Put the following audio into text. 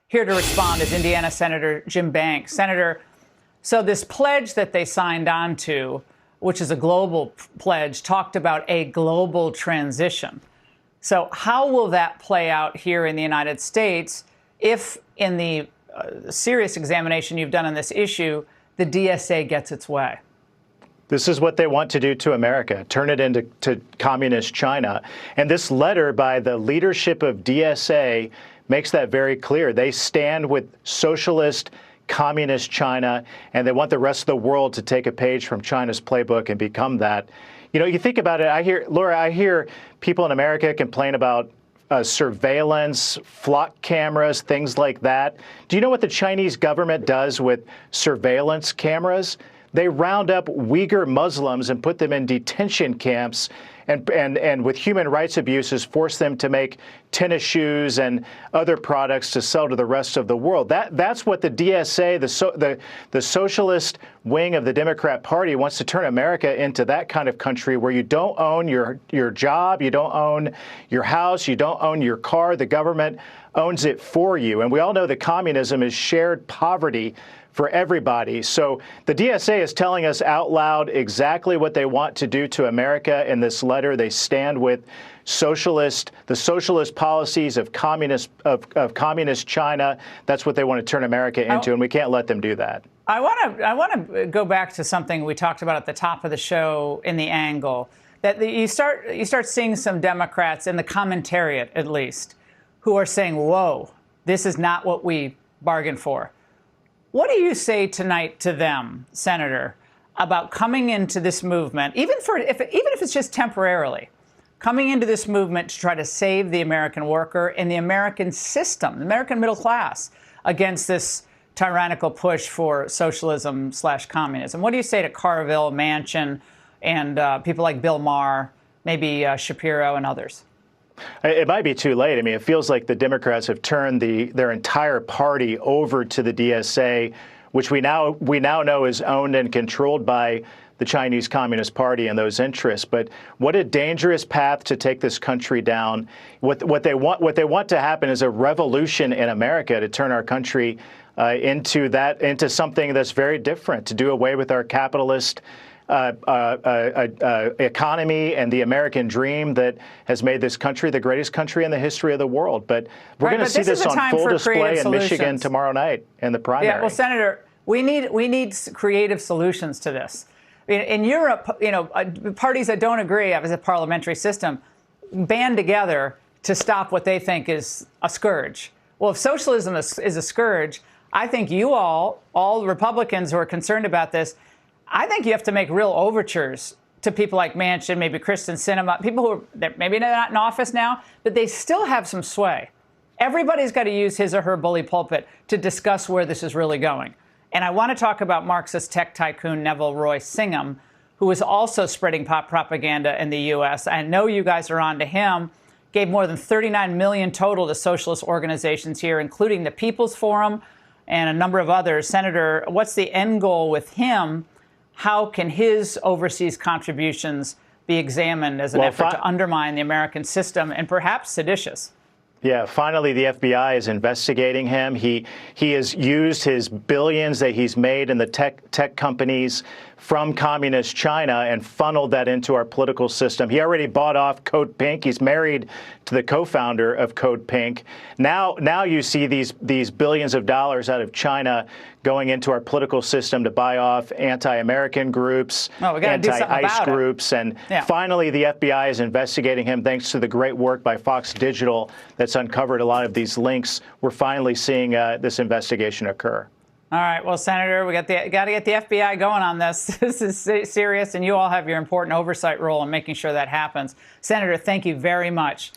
Here to respond is Indiana Senator Jim Banks. Senator, so this pledge that they signed on to, which is a global pledge, talked about a global transition. So how will that play out here in the United States if, in the serious examination you've done on this issue, the DSA gets its way? This is what they want to do to America, turn it into communist China. And this letter by the leadership of DSA makes that very clear. They stand with socialist, communist China, and they want the rest of the world to take a page from China's playbook and become that. You know, you think about it, Laura, I hear people in America complain about surveillance, flock cameras, things like that. Do you know what the Chinese government does with surveillance cameras? They round up Uyghur Muslims and put them in detention camps and with human rights abuses, force them to make tennis shoes and other products to sell to the rest of the world. That's what the DSA, the socialist wing of the Democrat Party, wants to turn America into, that kind of country where you don't own your job, you don't own your house, you don't own your car. The government owns it for you. And we all know that communism is shared poverty for everybody. So the DSA is telling us out loud exactly what they want to do to America in this letter. They stand with the socialist policies of communist China. That's what they want to turn America into, and we can't let them do that. I want to go back to something we talked about at the top of the show in the angle that you start seeing some Democrats in the commentariat, at least, who are saying, "Whoa, this is not what we bargained for." What do you say tonight to them, Senator, about coming into this movement, even if it's just temporarily, coming into this movement to try to save the American worker and the American system, the American middle class, against this tyrannical push for socialism/communism? What do you say to Carville, Manchin, and people like Bill Maher, maybe Shapiro and others? It might be too late. I mean, it feels like the Democrats have turned their entire party over to the DSA, which we now know is owned and controlled by the Chinese Communist Party and those interests. But what a dangerous path to take this country down. What they want to happen is a revolution in America to turn our country into something that's very different, to do away with our capitalist economy and the American dream that has made this country the greatest country in the history of the world. But we're going to see this on full display in Michigan tomorrow night in the primary. Yeah, well, Senator, we need creative solutions to this. In Europe, parties that don't agree as a parliamentary system band together to stop what they think is a scourge. Well, if socialism is a scourge, I think all Republicans who are concerned about this, I think you have to make real overtures to people like Manchin, maybe Kristen Sinema, people who are maybe not in office now, but they still have some sway. Everybody's got to use his or her bully pulpit to discuss where this is really going. And I want to talk about Marxist tech tycoon Neville Roy Singham, who is also spreading pop propaganda in the U.S. I know you guys are on to him. Gave more than $39 million total to socialist organizations here, including the People's Forum and a number of others. Senator, what's the end goal with him? How can his overseas contributions be examined as an effort to undermine the American system and perhaps seditious? Yeah, finally, the FBI is investigating him. He has used his billions that he's made in the tech companies from communist China and funneled that into our political system. He already bought off Code Pink. He's married to the co-founder of Code Pink. Now you see these billions of dollars out of China going into our political system to buy off anti-American groups, anti-ICE groups. And finally, the FBI is investigating him thanks to the great work by Fox Digital that's uncovered a lot of these links. We're finally seeing this investigation occur. All right. Well, Senator, we got to get the FBI going on this. This is serious, and you all have your important oversight role in making sure that happens. Senator, thank you very much